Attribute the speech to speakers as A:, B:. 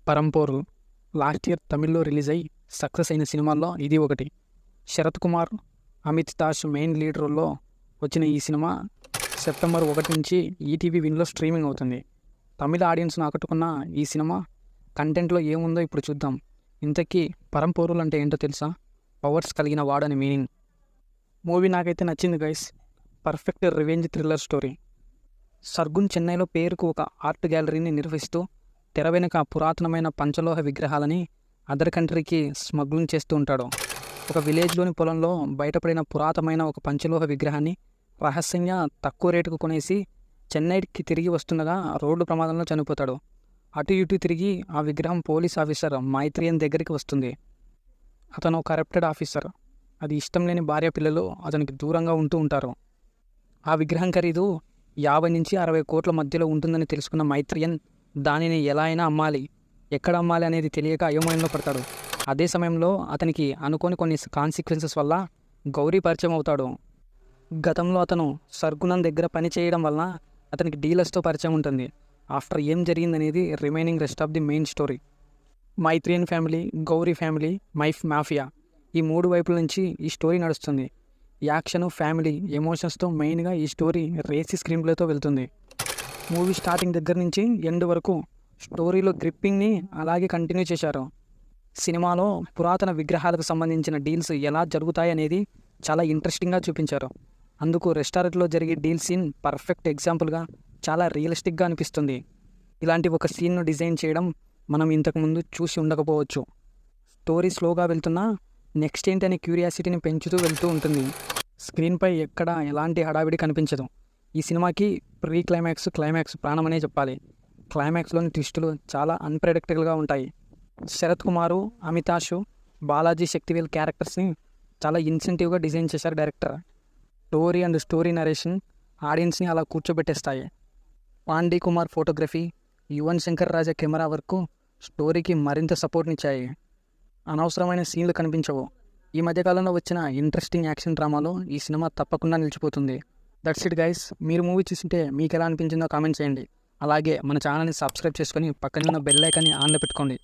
A: పరంపోరు last year తమిళ్లో release అయ్యి success అయిన సినిమాల్లో ఇది ఒకటి. శరత్ కుమార్, అమిత్ దాస్ మెయిన్ లీడ్ రోల్లో వచ్చిన ఈ సినిమా సెప్టెంబర్ 1 నుంచి ఈటీవీ విన్లో స్ట్రీమింగ్ అవుతుంది. తమిళ ఆడియన్స్ను ఆకట్టుకున్న ఈ సినిమా కంటెంట్లో ఏముందో ఇప్పుడు చూద్దాం. ఇంతకీ పరంపోరులు అంటే ఏంటో తెలుసా? పవర్స్ కలిగిన వాడని మీనింగ్. మూవీ నాకైతే నచ్చింది guys. Perfect revenge thriller story. Sargun చెన్నైలో పేరుకు ఒక ఆర్ట్ గ్యాలరీని నిర్వహిస్తూ తెర వెనుక పురాతనమైన పంచలోహ విగ్రహాలని అదర్ కంట్రీకి స్మగ్లింగ్ చేస్తూ ఉంటాడు. ఒక విలేజ్లోని పొలంలో బయటపడిన పురాతనమైన ఒక పంచలోహ విగ్రహాన్ని రహస్యంగా తక్కువ రేటుకు కొనేసి చెన్నైకి తిరిగి వస్తుండగా రోడ్డు ప్రమాదంలో చనిపోతాడు. అటు ఇటు తిరిగి ఆ విగ్రహం పోలీస్ ఆఫీసర్ మైత్రియన్ దగ్గరికి వస్తుంది. అతను కరప్టెడ్ ఆఫీసర్. అది ఇష్టం లేని భార్య పిల్లలు అతనికి దూరంగా ఉంటూ ఉంటారు. ఆ విగ్రహం ఖరీదు 50 నుంచి 60 కోట్ల మధ్యలో ఉంటుందని తెలుసుకున్న మైత్రియన్ దానిని ఎలా అయినా అమ్మాలి, ఎక్కడ అమ్మాలి అనేది తెలియక అయోమయంలో పడతాడు. అదే సమయంలో అతనికి అనుకోని కొన్ని కాన్సిక్వెన్సెస్ వల్ల గౌరీ పరిచయం అవుతాడు. గతంలో అతను సర్గుణన్ దగ్గర పని చేయడం వలన అతనికి డీలర్స్తో పరిచయం ఉంటుంది. ఆఫ్టర్ ఏం జరిగిందనేది remaining rest of the main story. Maithriyan family, Gauri family, mafia ఈ 3 వైపుల నుంచి ఈ స్టోరీ నడుస్తుంది. యాక్షను, ఫ్యామిలీ, ఎమోషన్స్తో మెయిన్గా ఈ స్టోరీ రేసీ స్క్రీన్ ప్లేతో వెళ్తుంది. మూవీ స్టార్టింగ్ దగ్గర నుంచి ఎండ్ వరకు స్టోరీలో గ్రిప్పింగ్ని అలాగే కంటిన్యూ చేశారు. సినిమాలో పురాతన విగ్రహాలకు సంబంధించిన డీల్స్ ఎలా జరుగుతాయి అనేది చాలా ఇంట్రెస్టింగ్గా చూపించారు. అందుకు రెస్టారెంట్లో జరిగే డీల్ సీన్ పర్ఫెక్ట్ ఎగ్జాంపుల్గా చాలా రియలిస్టిక్గా అనిపిస్తుంది. ఇలాంటి ఒక సీన్ను డిజైన్ చేయడం మనం ఇంతకుముందు చూసి ఉండకపోవచ్చు. స్టోరీ స్లోగా వెళ్తున్నా నెక్స్ట్ ఏంటనే క్యూరియాసిటీని పెంచుతూ వెళ్తూ ఉంటుంది. స్క్రీన్పై ఎక్కడ ఎలాంటి హడావిడి కనిపించదు. ఈ సినిమాకి ప్రీ క్లైమాక్స్, క్లైమాక్స్ ప్రాణమనే చెప్పాలి. క్లైమాక్స్లోని ట్విస్టులు చాలా అన్ప్రెడిక్టబుల్గా ఉంటాయి. శరత్ కుమారు, అమితాషు, బాలాజీ శక్తివేల్ క్యారెక్టర్స్ని చాలా ఇన్సెంటివ్గా డిజైన్ చేశారు director. Story and story narration ఆడియన్స్ని అలా కూర్చోబెట్టేస్తాయి. Pondy Kumar photography, Yuvan Shankar Raja camera work స్టోరీకి మరింత సపోర్ట్నిచ్చాయి. అనవసరమైన సీన్లు కనిపించవు. ఈ మధ్యకాలంలో వచ్చిన ఇంట్రెస్టింగ్ యాక్షన్ డ్రామాలో ఈ సినిమా తప్పకుండా నిలిచిపోతుంది. That's it guys. మీరు మూవీ చూస్తుంటే మీకు ఎలా అనిపించిందో కామెంట్ చేయండి. అలాగే మన ఛానల్ని సబ్స్క్రైబ్ చేసుకొని పక్కన ఉన్న బెల్ ఐకాన్ని ఆన్లో పెట్టుకోండి.